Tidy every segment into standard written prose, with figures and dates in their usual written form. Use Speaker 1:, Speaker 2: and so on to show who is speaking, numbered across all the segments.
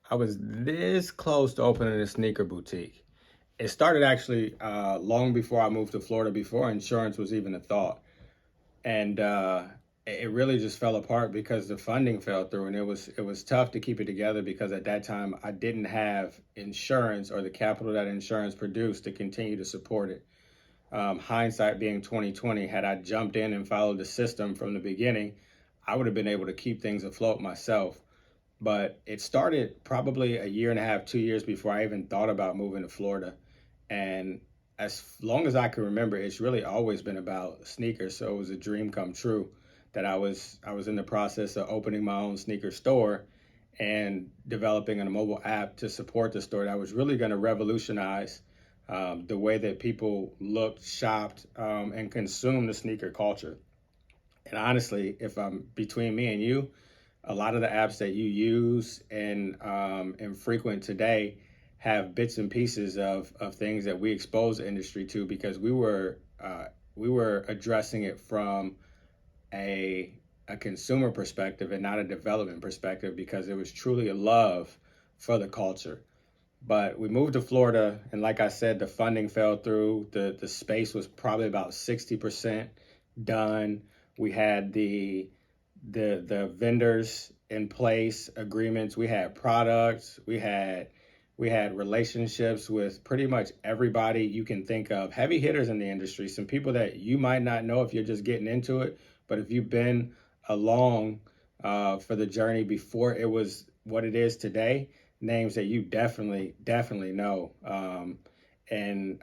Speaker 1: I was this close to opening a sneaker boutique. It started actually long before I moved to Florida, before insurance was even a thought. And it really just fell apart because the funding fell through, and it was tough to keep it together because at that time I didn't have insurance or the capital that insurance produced to continue to support it. Hindsight being 2020, had I jumped in and followed the system from the beginning, I would have been able to keep things afloat myself. But it started probably a year and a half, 2 years before I even thought about moving to Florida. And as long as I can remember, it's really always been about sneakers. So it was a dream come true that I was in the process of opening my own sneaker store and developing a mobile app to support the store that was really going to revolutionize the way that people looked, shopped, and consumed the sneaker culture. And honestly, if I'm between me and you, a lot of the apps that you use and frequent today have bits and pieces of things that we expose the industry to because we were addressing it from a a consumer perspective and not a development perspective because it was truly a love for the culture. But we moved to Florida, and like I said, the funding fell through. The space was probably about 60% done. We had the vendors in place, agreements. We had products. We had relationships with pretty much everybody you can think of, heavy hitters in the industry, some people that you might not know if you're just getting into it, but if you've been along for the journey before it was what it is today, names that you definitely know. And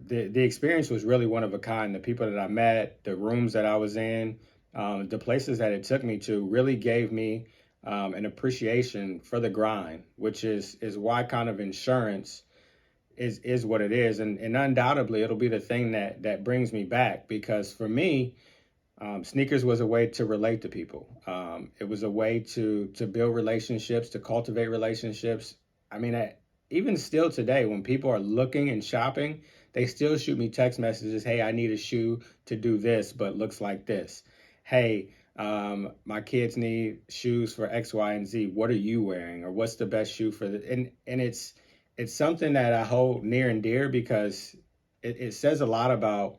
Speaker 1: the experience was really one of a kind. The people that I met, the rooms that I was in, the places that it took me to really gave me an appreciation for the grind, which is why kind of insurance is what it is, and undoubtedly it'll be the thing that brings me back because for me, sneakers was a way to relate to people. It was a way to build relationships, to cultivate relationships. I mean, even still today, when people are looking and shopping, they still shoot me text messages. Hey, I need a shoe to do this, but looks like this. Hey, my kids need shoes for X, Y, and Z. What are you wearing, or what's the best shoe for the? And it's something that I hold near and dear because it says a lot about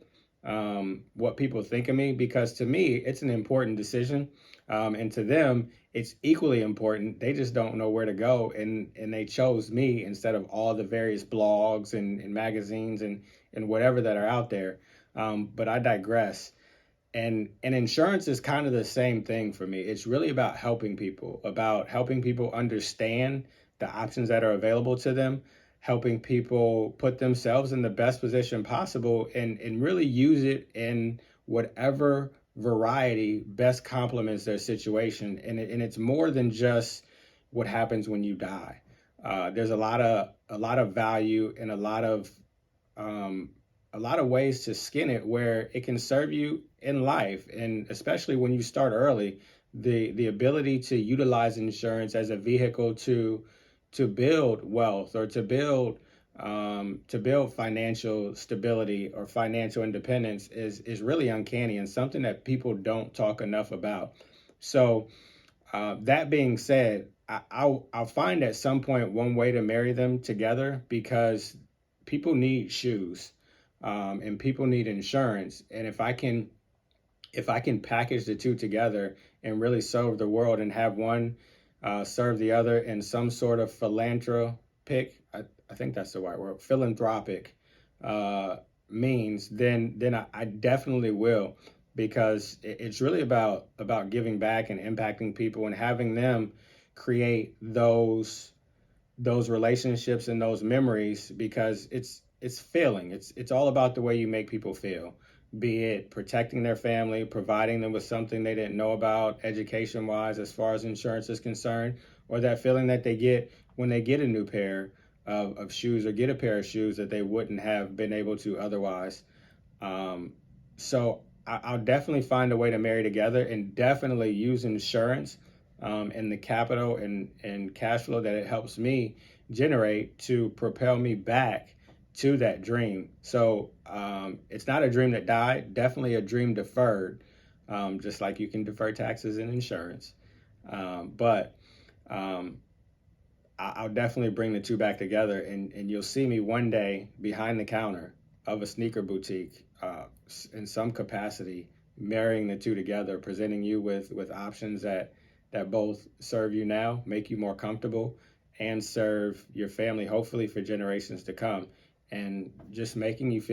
Speaker 1: what people think of me because to me it's an important decision, and to them it's equally important. They just don't know where to go, and they chose me instead of all the various blogs and magazines and whatever that are out there. But I digress. And insurance is kind of the same thing for me. It's really about helping people understand the options that are available to them, helping people put themselves in the best position possible and really use it in whatever variety best complements their situation. And it's more than just what happens when you die. There's a lot of value and um, a lot of ways to skin it where it can serve you in life, and especially when you start early, the ability to utilize insurance as a vehicle to build wealth or to build financial stability or financial independence is really uncanny and something that people don't talk enough about. So that being said, I'll find at some point one way to marry them together because people need shoes, and people need insurance. And if I can package the two together and really serve the world and have one serve the other in some sort of I think that's the right word, philanthropic uh, means, then I definitely will because it's really about giving back and impacting people and having them create those relationships and those memories because it's feeling. It's all about the way you make people feel, be it protecting their family, providing them with something they didn't know about education wise as far as insurance is concerned, or that feeling that they get when they get a new pair of shoes or get a pair of shoes that they wouldn't have been able to otherwise. Um, so I'll definitely find a way to marry together and definitely use insurance, and the capital and cash flow that it helps me generate to propel me back to that dream. So it's not a dream that died, definitely a dream deferred, just like you can defer taxes and insurance. But um, I'll definitely bring the two back together, and you'll see me one day behind the counter of a sneaker boutique, in some capacity, marrying the two together, presenting you with options that both serve you now, make you more comfortable, and serve your family, hopefully for generations to come, and just making you feel